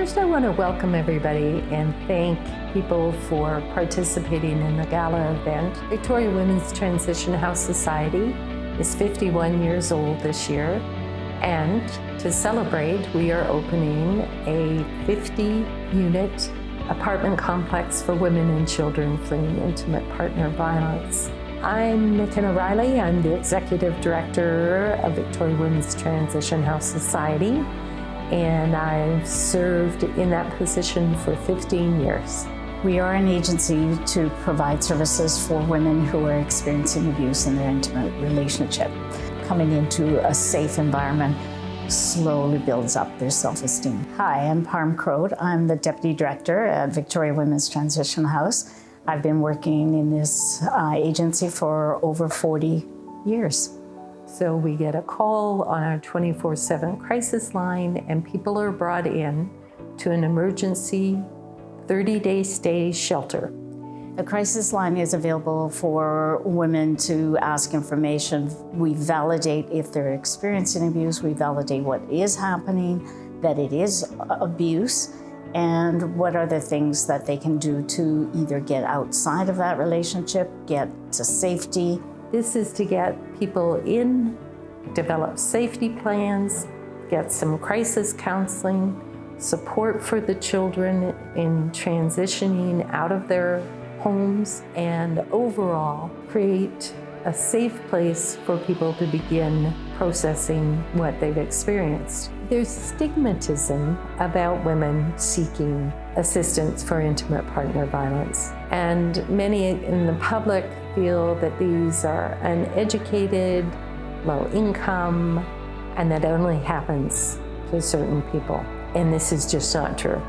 First, I want to welcome everybody and thank people for participating in the Gala event. Victoria Women's Transition House Society is 51 years old this year, and to celebrate, we are opening a 50-unit apartment complex for women and children fleeing intimate partner violence. I'm Makenna. I'm the Executive Director of Victoria Women's Transition House Society, and I've served in that position for 15 years. We are an agency to provide services for women who are experiencing abuse in their intimate relationship. Coming into a safe environment slowly builds up their self-esteem. Hi, I'm Parm. I'm the Deputy Director at Victoria Women's Transition House. I've been working in this agency for over 40 years. So we get a call on our 24/7 crisis line, and people are brought in to an emergency 30-day stay shelter. The crisis line is available for women to ask information. We validate if they're experiencing abuse, we validate what is happening, that it is abuse, and what are the things that they can do to either get outside of that relationship, get to safety. This is to get people in, develop safety plans, get some crisis counseling, support for the children in transitioning out of their homes, and overall create a safe place for people to begin processing what they've experienced. There's stigmatism about women seeking assistance for intimate partner violence, and many in the public feel that these are uneducated, low income, and that only happens to certain people. And this is just not true.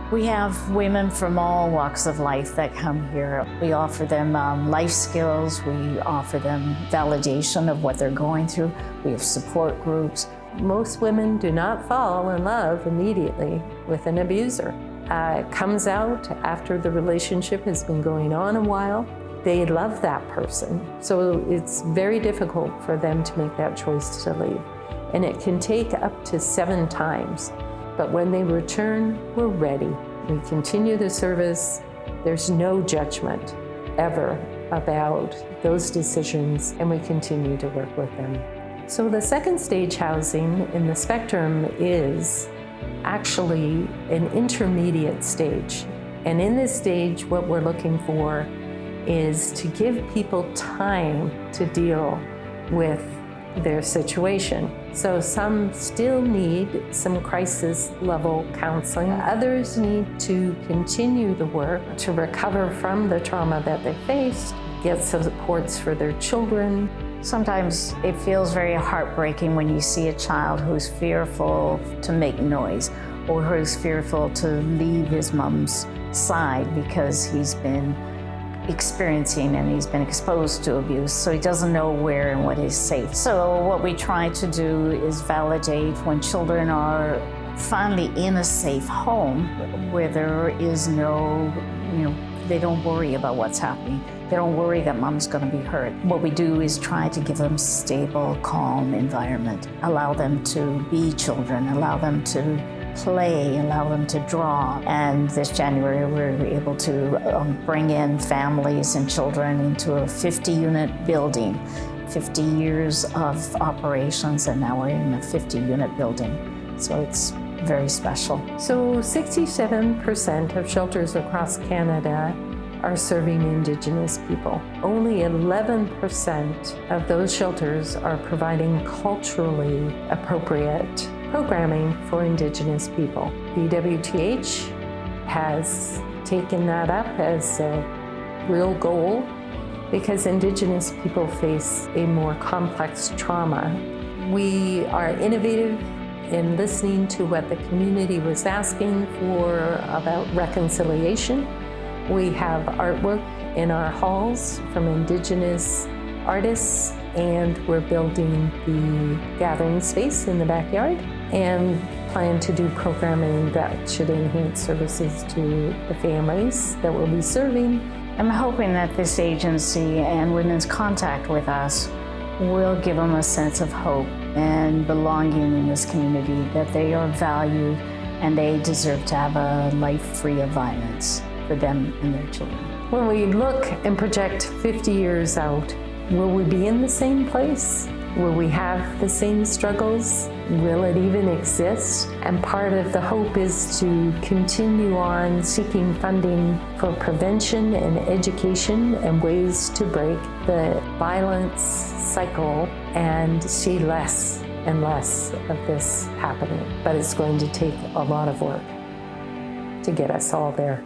We have women from all walks of life that come here. We offer them life skills. We offer them validation of what they're going through. We have support groups. Most women do not fall in love immediately with an abuser. It comes out after the relationship has been going on a while. They love that person. So it's very difficult for them to make that choice to leave. And it can take up to 7 times. But when they return, we're ready. We continue the service. There's no judgment ever about those decisions, and we continue to work with them. So the second stage housing in the spectrum is actually an intermediate stage. And in this stage, what we're looking for is to give people time to deal with their situation. So some still need some crisis level counseling. Others need to continue the work to recover from the trauma that they faced, get supports for their children. Sometimes it feels very heartbreaking when you see a child who's fearful to make noise, or who's fearful to leave his mom's side because he's been experiencing and he's been exposed to abuse, so he doesn't know where and what is safe. So what we try to do is validate when children are finally in a safe home where there is no, they don't worry about what's happening. They don't worry that mom's going to be hurt. What we do is try to give them a stable, calm environment, allow them to be children, allow them to play, allow them to draw. And this January, we were able to bring in families and children into a 50-unit building, 50 years of operations, and now we're in a 50-unit building. So it's very special. So 67% of shelters across Canada are serving Indigenous people. Only 11% of those shelters are providing culturally appropriate programming for Indigenous people. VWTH has taken that up as a real goal because Indigenous people face a more complex trauma. We are innovative in listening to what the community was asking for about reconciliation. We have artwork in our halls from Indigenous artists, and we're building the gathering space in the backyard and plan to do programming that should enhance services to the families that we'll be serving. I'm hoping that this agency and women's contact with us will give them a sense of hope and belonging in this community, that they are valued, and they deserve to have a life free of violence for them and their children. When we look and project 50 years out, will we be in the same place? Will we have the same struggles? Will it even exist? And part of the hope is to continue on seeking funding for prevention and education and ways to break the violence cycle and see less and less of this happening. But it's going to take a lot of work to get us all there.